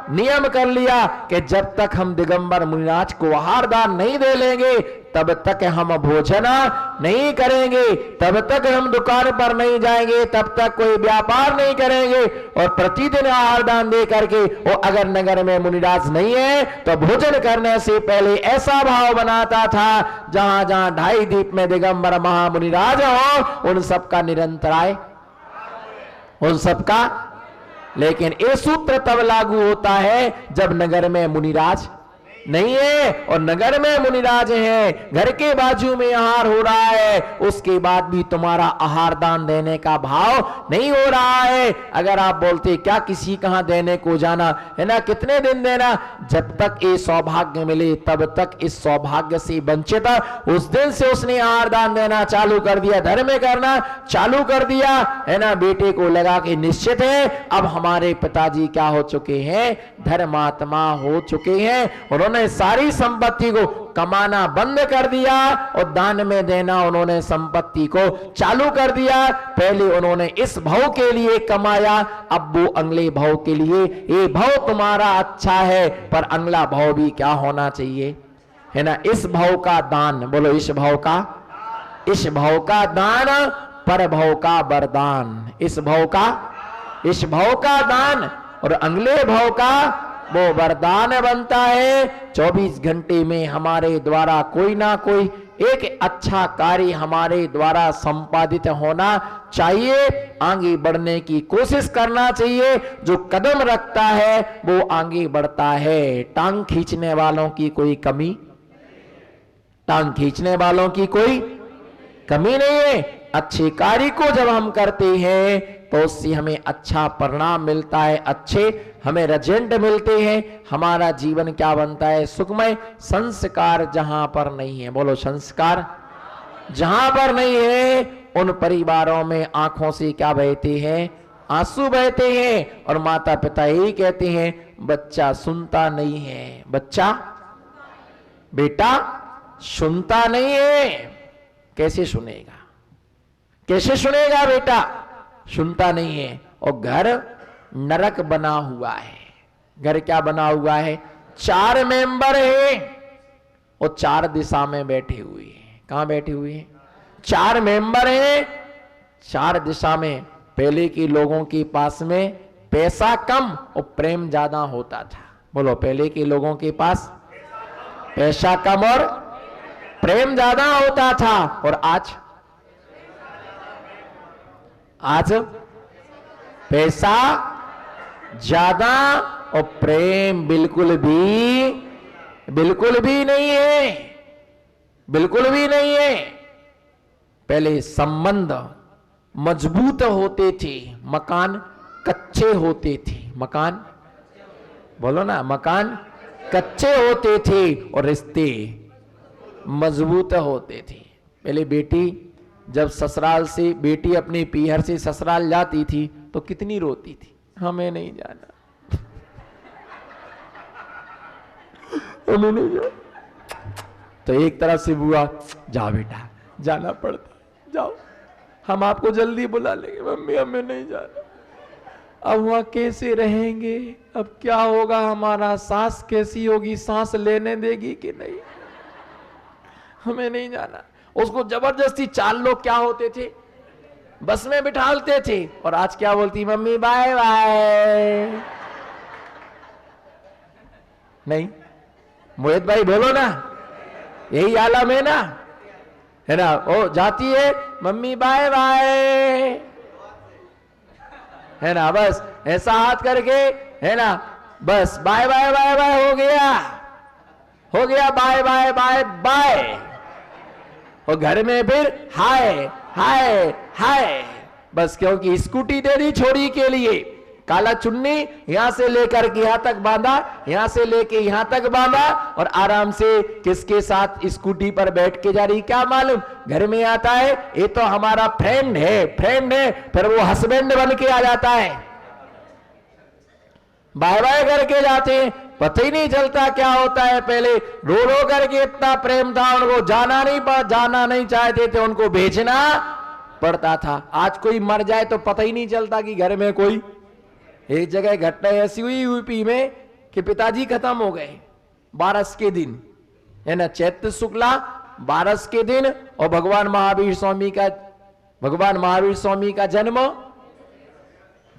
नियम कर लिया कि जब तक हम दिगंबर मुनिराज को आहार दान नहीं दे लेंगे तब तक हम भोजन नहीं करेंगे, तब तक हम दुकान पर नहीं जाएंगे, तब तक कोई व्यापार नहीं करेंगे। और प्रतिदिन आहार दान दे करके वो अगर नगर में मुनिराज नहीं है तो भोजन करने से पहले ऐसा भाव बनाता था जहां जहां 2.5 दीप में दिगंबर महामुनिराज हो उन सबका निरंतर आए, उन सबका। लेकिन ये सूत्र तब लागू होता है जब नगर में मुनिराज नहीं है। और नगर में मुनिराज है, घर के बाजू में आहार हो रहा है, उसके बाद भी तुम्हारा आहार दान देने का भाव नहीं हो रहा है। अगर आप बोलते क्या किसी कहां देने को जाना है ना, कितने दिन देना, जब तक ये सौभाग्य मिले तब तक इस सौभाग्य से वंचित। उस दिन से उसने आहार दान देना चालू कर दिया, धर्म करना चालू कर दिया है ना। बेटे को लगा कि निश्चित है अब हमारे पिताजी क्या हो चुके हैं, धर्मात्मा हो चुके हैं। उन्होंने सारी संपत्ति को कमाना बंद कर दिया और दान में देना उन्होंने संपत्ति को चालू कर दिया। पहले उन्होंने इस भाव के लिए कमाया, अब वो अगले भाव के लिए। ये भाव तुम्हारा अच्छा है पर अगला भाव भी क्या होना चाहिए, है ना। इस भाव का दान, बोलो इस भाव का, इस भाव का दान पर भाव का वरदान। इस भाव का, इस भाव का दान और अगले भाव का वो वरदान बनता है। 24 घंटे में हमारे द्वारा कोई ना कोई एक अच्छा कार्य हमारे द्वारा संपादित होना चाहिए, आगे बढ़ने की कोशिश करना चाहिए। जो कदम रखता है वो आगे बढ़ता है। टांग खींचने वालों की कोई कमी, टांग खींचने वालों की कोई कमी नहीं है। अच्छे कार्य को जब हम करते हैं तो उससे हमें अच्छा परिणाम मिलता है, अच्छे हमें रिजल्ट मिलते हैं। हमारा जीवन क्या बनता है, सुखमय। संस्कार जहां पर नहीं है, बोलो संस्कार जहां पर नहीं है, उन परिवारों में आंखों से क्या बहते हैं, आंसू बहते हैं। और माता पिता यही कहते हैं बच्चा सुनता नहीं है, बच्चा बेटा सुनता नहीं है। कैसे सुनेगा, कैसे सुनेगा बेटा, सुनता नहीं है। और घर नरक बना हुआ है। घर क्या बना हुआ है, 4 मेंबर है और 4 दिशा में बैठे हुए हैं। कहां बैठे हुए हैं, 4 मेंबर हैं, 4 दिशा में। पहले के लोगों के पास में पैसा कम और प्रेम ज्यादा होता था। बोलो पहले के लोगों के पास पैसा कम और प्रेम ज्यादा होता था। और आज पैसा ज्यादा और प्रेम बिल्कुल भी नहीं है, बिल्कुल भी नहीं है। पहले संबंध मजबूत होते थे, मकान कच्चे होते थे। मकान बोलो ना, मकान कच्चे होते थे और रिश्ते मजबूत होते थे। पहले बेटी जब ससुराल से, बेटी अपनी पीहर से ससुराल जाती थी तो कितनी रोती थी, हमें नहीं जाना, हमें नहीं जाना। तो एक तरफ से बुआ जा बेटा, जाना पड़ता, जाओ हम आपको जल्दी बुला लेंगे, मम्मी हमें नहीं जाना। अब वहां कैसे रहेंगे, अब क्या होगा, हमारा सांस कैसी होगी, सांस लेने देगी कि नहीं, हमें नहीं जाना। उसको जबरदस्ती 4 लोग क्या होते थे, बस में बिठालते थे। और आज क्या बोलती, मम्मी बाय बाय। नहीं मोहित भाई बोलो ना, यही आलम है ना, है ना। ओ जाती है मम्मी बाय बाय, है ना, बस ऐसा हाथ करके, है ना, बस बाय बाय बाय बाय हो गया, हो गया बाय बाय बाय बाय। और घर में फिर हाय हाय हाय, बस क्योंकि स्कूटी दे दी छोरी के लिए, काला चुन्नी यहां से लेकर के यहां तक बांधा, यहां से लेके यहां तक बांधा और आराम से किसके साथ स्कूटी पर बैठ के जा रही, क्या मालूम। घर में आता है ये तो हमारा फ्रेंड है, फ्रेंड है, फिर वो हस्बैंड बन के आ जाता है, बाय बाय करके जाते हैं, पता ही नहीं चलता क्या होता है। पहले रो रो करके इतना प्रेम था, उनको जाना नहीं चाहते थे, उनको भेजना पड़ता था। आज कोई मर जाए तो पता ही नहीं चलता कि घर में कोई। एक जगह घटना ऐसी हुई यूपी में कि पिताजी खत्म हो गए बारस के दिन, है ना, चैत्र शुक्ला बारस के दिन, और भगवान महावीर स्वामी का जन्म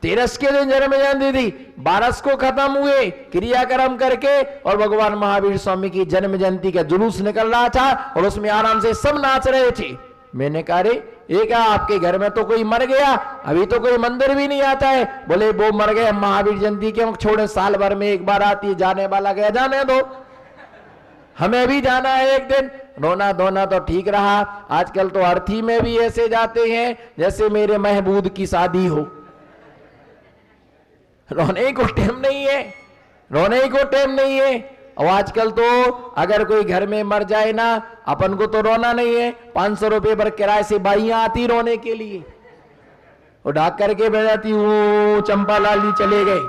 तेरस के दिन जन्म जयंती थी। बारस को खत्म हुए क्रियाक्रम करके और भगवान महावीर स्वामी की जन्म जयंती का जुलूस निकल रहा था और उसमें आराम से सब नाच रहे थे। मैंने कहा रे ये क्या आपके घर में तो कोई मर गया, अभी तो कोई मंदिर भी नहीं आता है। बोले वो मर गए, महावीर जयंती के छोड़े, साल भर में एक बार आती है, जाने वाला गया, जाने दो, हमें भी जाना है एक दिन। रोना धोना तो ठीक रहा। आजकल तो अर्थी में भी ऐसे जाते हैं जैसे मेरे महबूब की शादी हो। रोने को टाइम नहीं है, रोने को टाइम नहीं है। और आजकल तो अगर कोई घर में मर जाए ना, अपन को तो रोना नहीं है, 500 रुपए पर किराए से बाइयां आती रोने के लिए, वो ढाक करके बैठ जाती, वो चंपा लाली चले गए,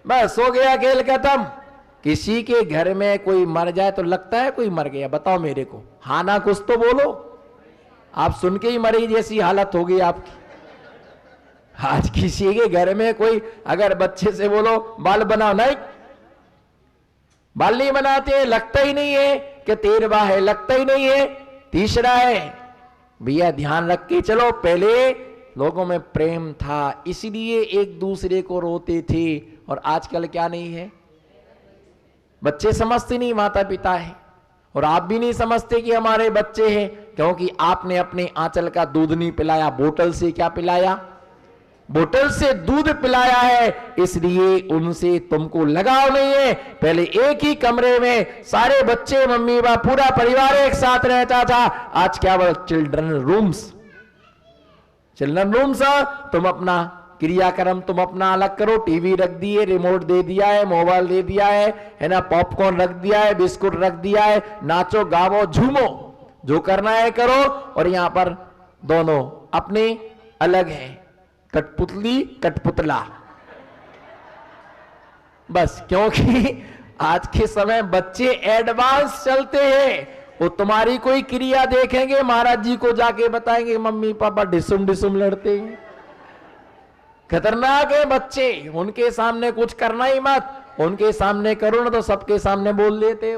बस हो गया खेल खत्म। किसी के घर में कोई मर जाए तो लगता है कोई मर गया? बताओ मेरे को, हाँ ना कुछ तो बोलो। आप सुन के ही मरी जैसी हालत होगी आपकी। आज किसी के घर में कोई अगर बच्चे से बोलो बाल बनाओ, नहीं, बाल नहीं बनाते, लगता ही नहीं है कि तेरवा है, लगता ही नहीं है तीसरा है। भैया ध्यान रख के चलो, पहले लोगों में प्रेम था इसलिए एक दूसरे को रोते थे, और आजकल क्या नहीं है? बच्चे समझते नहीं माता पिता है, और आप भी नहीं समझते कि हमारे बच्चे हैं, क्योंकि आपने अपने आंचल का दूध नहीं पिलाया, बोतल से क्या पिलाया? बोतल से दूध पिलाया है, इसलिए उनसे तुमको लगाव नहीं है। पहले एक ही कमरे में सारे बच्चे, मम्मी पापा, पूरा परिवार एक साथ रहता था। आज क्या बोल, चिल्ड्रन रूम्स तुम अपना क्रियाक्रम तुम अपना अलग करो, टीवी रख दिए, रिमोट दे दिया है, मोबाइल दे दिया है ना, पॉपकॉर्न रख दिया है, बिस्कुट रख दिया है, नाचो गावो झूमो, जो करना है करो। और यहां पर दोनों अपने अलग हैं, कठपुतली कठपुतला, बस। क्योंकि आज के समय बच्चे एडवांस चलते हैं, वो तुम्हारी कोई क्रिया देखेंगे, महाराज जी को जाके बताएंगे मम्मी पापा डिसुम डिसुम लड़ते हैं। खतरनाक है बच्चे, उनके सामने कुछ करना ही मत, उनके सामने करो ना तो सबके सामने बोल देते हैं,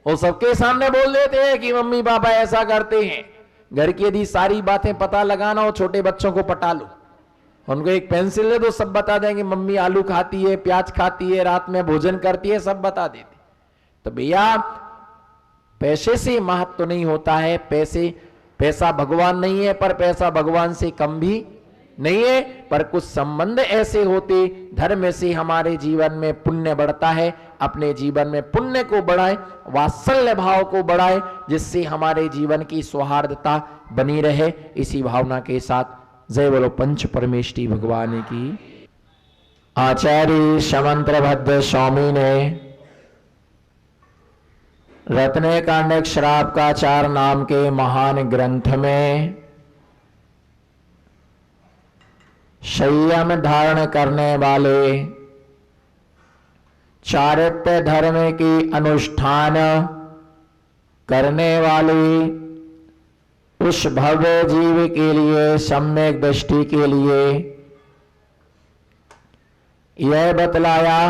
वो सबके सामने बोल देते हैं कि मम्मी पापा ऐसा करते हैं। घर की यदि सारी बातें पता लगाना हो, छोटे बच्चों को पटा लो, उनको एक पेंसिल है तो सब बता देंगे, मम्मी आलू खाती है, प्याज खाती है, रात में भोजन करती है, सब बता देते। तो भैया पैसे से महत्व तो नहीं होता है, पैसा भगवान नहीं है, पर पैसा भगवान से कम भी नहीं है। पर कुछ संबंध ऐसे होते, धर्म से हमारे जीवन में पुण्य बढ़ता है, अपने जीवन में पुण्य को बढ़ाए, वात्सल्य भाव को बढ़ाए, जिससे हमारे जीवन की सौहार्दता बनी रहे। इसी भावना के साथ जय बोलो पंच परमेष्टि भगवान की। आचार्य समंत्रभद्र स्वामी ने रत्नकांड श्रावकाचार नाम के महान ग्रंथ में संयम धारण करने वाले, चारित्र्य धर्म की अनुष्ठान करने वाले उस भव्य जीव के लिए, सम्यक दृष्टि के लिए यह बतलाया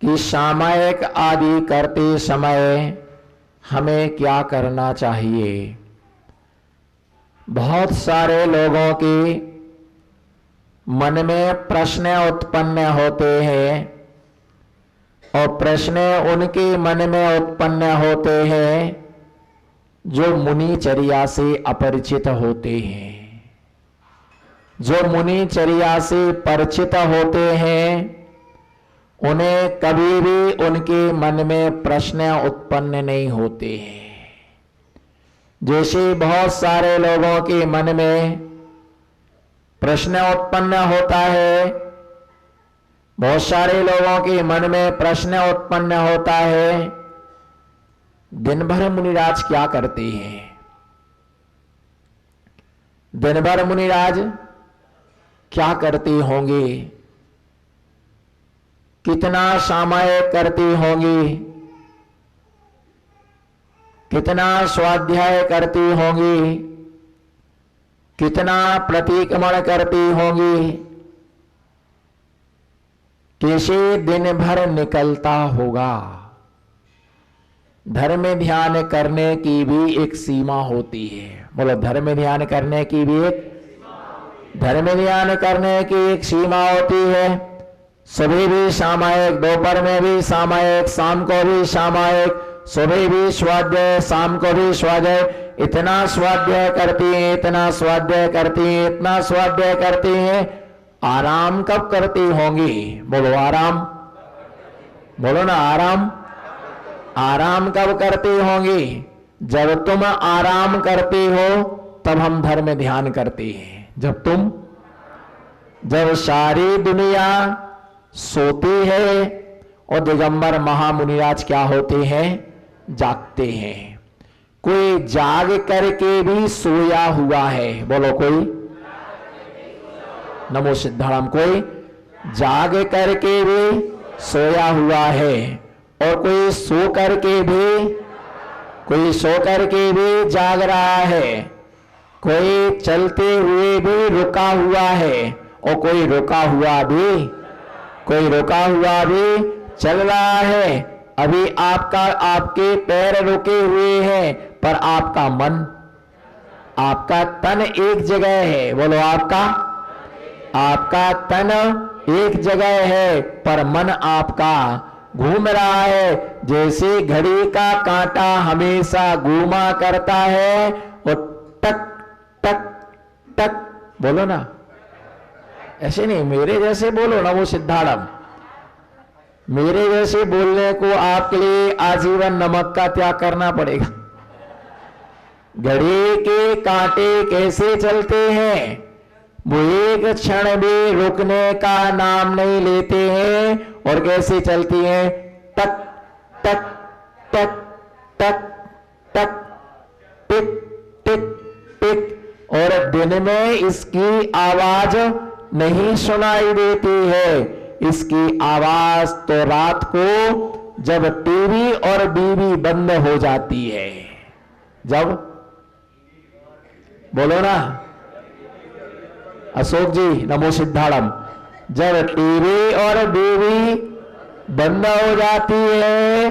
कि सामायिक आदि करते समय हमें क्या करना चाहिए। बहुत सारे लोगों के मन में प्रश्न उत्पन्न होते हैं, और प्रश्न उनके मन में उत्पन्न होते हैं जो मुनिचर्या से अपरिचित होते हैं। जो मुनिचर्या से परिचित होते हैं उन्हें कभी भी उनके मन में प्रश्न उत्पन्न नहीं होते हैं। जैसे बहुत सारे लोगों के मन में प्रश्न उत्पन्न होता है, बहुत सारे लोगों के मन में प्रश्न उत्पन्न होता है, दिन भर मुनिराज क्या करते हैं? दिन भर मुनिराज क्या करते होंगे? कितना सामायिक करते होंगे? कितना स्वाध्याय करती होंगी, कितना प्रतिक्रमण करती होंगी, कैसे दिन भर निकलता होगा। धर्म ध्यान करने की भी एक सीमा होती है। बोलो, धर्म ध्यान करने की भी एक सीमा होती है। सुबह भी सामायिक, दोपहर में भी सामायिक, शाम को भी सामायिक, सुबह भी स्वाध्याय, शाम को भी स्वाध्याय। इतना स्वाध्याय करती हैं, इतना स्वाध्याय करती हैं, इतना स्वाध्याय करती हैं। आराम कब करती होंगी? बोलो आराम, बोलो ना आराम। आराम कब करती होंगी? जब तुम आराम करती हो तब हम धर्म ध्यान करते हैं। जब सारी दुनिया सोती है और दिगंबर महामुनिराज क्या होते हैं? जागते हैं। कोई जाग करके भी सोया हुआ है। बोलो, कोई नमो सिद्धाराम। कोई जाग करके भी सोया हुआ है और कोई सो करके भी जाग रहा है। कोई चलते हुए भी रुका हुआ है और कोई रुका हुआ भी चल रहा है। अभी आपके पैर रुके हुए हैं पर आपका मन, आपका तन एक जगह है। बोलो, आपका तन एक जगह है पर मन आपका घूम रहा है। जैसे घड़ी का कांटा हमेशा घूमा करता है और टक टक टक, बोलो ना, ऐसे नहीं, मेरे जैसे बोलो ना वो सिद्धारम। मेरे जैसे बोलने को आपके लिए आजीवन नमक का त्याग करना पड़ेगा। घड़ी के कांटे कैसे चलते हैं? वो एक क्षण भी रुकने का नाम नहीं लेते हैं और कैसे चलती हैं? टक टक टक टक टक, टिक टिक टिक। और दिन में इसकी आवाज नहीं सुनाई देती है। इसकी आवाज तो रात को जब टीवी और बीवी बंद हो जाती है। जब, बोलो ना अशोक जी, नमो सिद्धारम। जब टीवी और बीवी बंद हो जाती है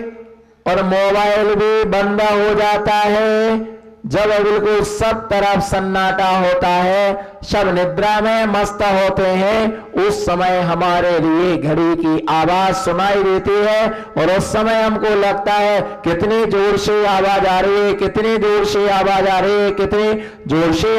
और मोबाइल भी बंद हो जाता है, जब बिल्कुल सब तरफ सन्नाटा होता है, सब निद्रा में मस्त होते हैं, उस समय हमारे लिए घड़ी की आवाज सुनाई देती है। और उस समय हमको लगता है कितनी जोर से आवाज आ रही है, कितनी जोर से आवाज आ रही है, कितनी जोर से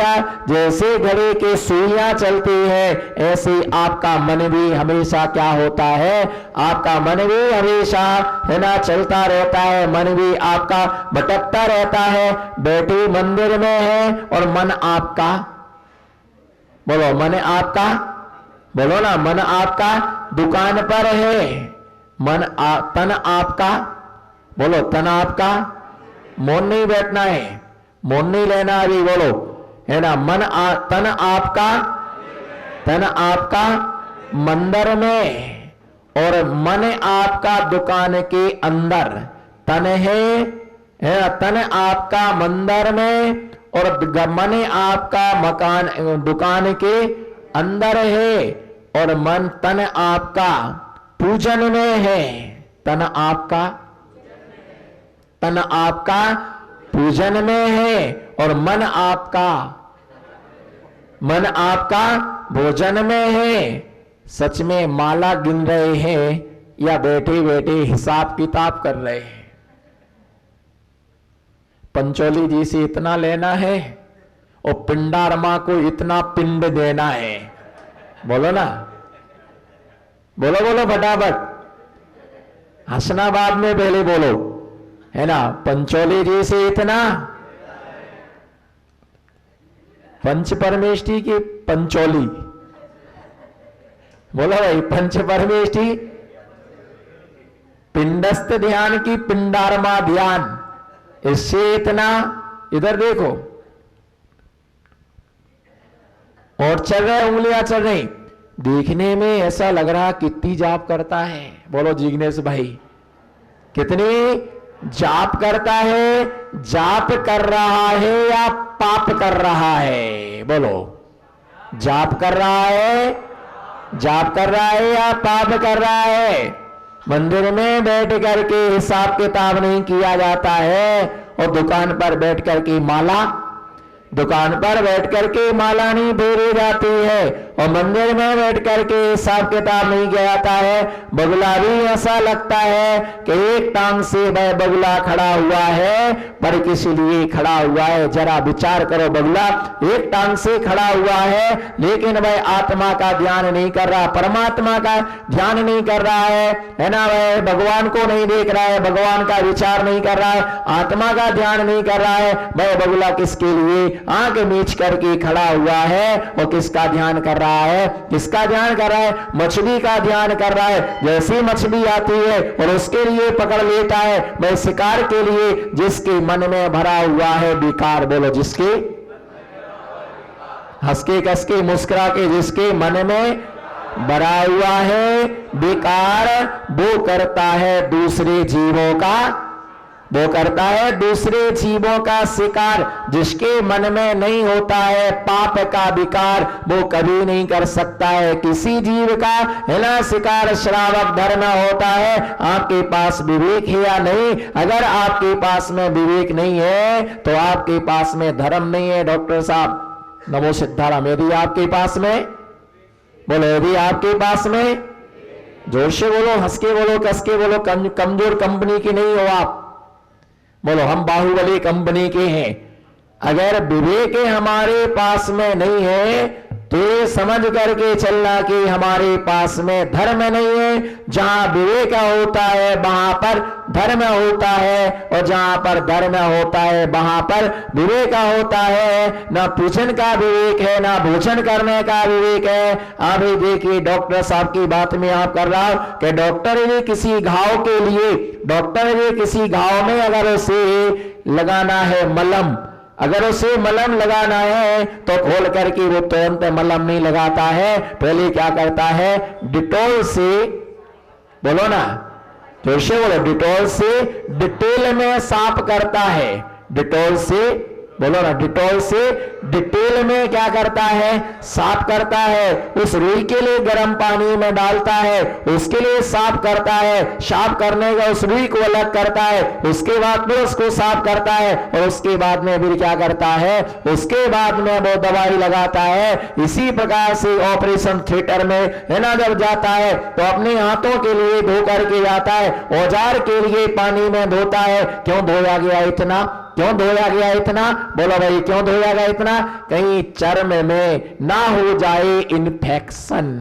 जैसे घड़ी की सुइयां चलती है, ऐसे आपका मन भी हमेशा क्या होता है? आपका मन भी हमेशा है ना चलता रहता है। मन भी आपका भटकता रहता है। बेटी मंदिर में है और मन आपका, बोलो मन आपका, बोलो ना, मन आपका दुकान पर है। तन आपका, बोलो तन आपका, मौन नहीं बैठना है, मौन नहीं लेना अभी, बोलो है ना। तन आपका मंदिर में और मन आपका दुकान के अंदर। तन है तन आपका मंदिर में और मन आपका मकान दुकान के अंदर है और मन तन आपका पूजन में है। तन आपका पूजन में है और मन आपका भोजन में है। सच में माला गिन रहे हैं या बैठे बैठे हिसाब किताब कर रहे हैं? पंचोली जी से इतना लेना है और पिंडारमा को इतना पिंड देना है। बोलो ना, बोलो बोलो फटाफट, हंसना बाद में, पहले बोलो है ना। पंचोली जी से इतना, पंच परमेष्ठी की पंचोली, बोलो भाई, पंच परमेष्ठी, पिंडस्थ ध्यान की पिंडारमा ध्यान, इससे इतना। इधर देखो, और चल रहे, उंगलियां चल रही। देखने में ऐसा लग रहा कितनी जाप करता है। बोलो जिग्नेश भाई, कितनी जाप करता है, जाप कर रहा है या पाप कर रहा है? बोलो, जाप कर रहा है, जाप कर रहा है या पाप कर रहा है? मंदिर में बैठ करके हिसाब किताब नहीं किया जाता है, और दुकान पर बैठ करके माला नहीं फेरी जाती है, और मंदिर में बैठ करके हिसाब किताब नहीं किया जाता है। बगुला भी ऐसा लगता है कि एक टांग से वह बगुला खड़ा हुआ है, पर किसी लिए खड़ा हुआ है? जरा विचार करो, बगुला एक टांग से खड़ा हुआ है, लेकिन वह आत्मा का ध्यान नहीं कर रहा, परमात्मा का ध्यान नहीं कर रहा है ना? वह भगवान को नहीं देख रहा है, भगवान का विचार नहीं कर रहा है, आत्मा का ध्यान नहीं कर रहा है। वह बगुला किसके लिए आंख मीच करके खड़ा हुआ है, और किसका ध्यान कर रहा है? किसका ध्यान कर रहा है? मछली का ध्यान कर रहा है। जैसी मछली आती है और उसके लिए पकड़ लेता है, वह शिकार के लिए जिसके मन में भरा हुआ है विकार, बोलो, जिसके हंस के कस के मुस्कुरा के जिसके मन में भरा हुआ है विकार, वो करता है दूसरे जीवों का, वो करता है दूसरे जीवों का शिकार। जिसके मन में नहीं होता है पाप का विकार, वो कभी नहीं कर सकता है किसी जीव का, है ना, शिकार। श्रावक धर्म होता है। आपके पास विवेक है या नहीं? अगर आपके पास में विवेक नहीं है तो आपके पास में धर्म नहीं है। डॉक्टर साहब, नमो सिद्धाराम, यदि आपके पास में, बोलो, यदि आपके पास में, जोर से बोलो, हंस के बोलो, कस के बोलो, कमजोर कंपनी की नहीं हो आप, बोलो, हम बाहुबली कंपनी के हैं। अगर विवेक हमारे पास में नहीं है तो ये समझ करके चलना कि हमारे पास में धर्म नहीं है। जहां विवेक होता है वहां पर धर्म होता है, और जहां पर धर्म होता है वहां पर विवेक होता है। ना पूजन का विवेक है, ना भोजन करने का विवेक है। अभी देखिए, डॉक्टर साहब की बात में आप कर रहा हूं कि डॉक्टर ने किसी घाव के लिए, डॉक्टर ने किसी घाव में अगर उसे लगाना है मलम, अगर उसे मलम लगाना है तो खोल करके वो तुरंत मलम नहीं लगाता है, पहले क्या करता है? डिटॉल से, बोलो ना, जोर से बोलो, डिटॉल से डिटेल में साफ करता है। डिटॉल से, बोलो ना, डिटॉल से डिटेल में क्या करता है? साफ करता है। उस रुई के लिए गर्म पानी में डालता है, उसके लिए साफ करता है। साफ करने का उस रुई को अलग करता है, उसके बाद में उसको साफ करता है, और उसके बाद में फिर क्या करता है? उसके बाद में वो दवाई लगाता है। इसी प्रकार से ऑपरेशन थिएटर में, है ना, जब जाता है तो अपने हाथों के लिए धो करके जाता है, औजार के लिए पानी में धोता है। क्यों धोया गया इतना? क्यों धोया गया इतना? बोलो भाई, क्यों धोया गया इतना? कहीं चर्म में ना हो जाए इन्फेक्शन।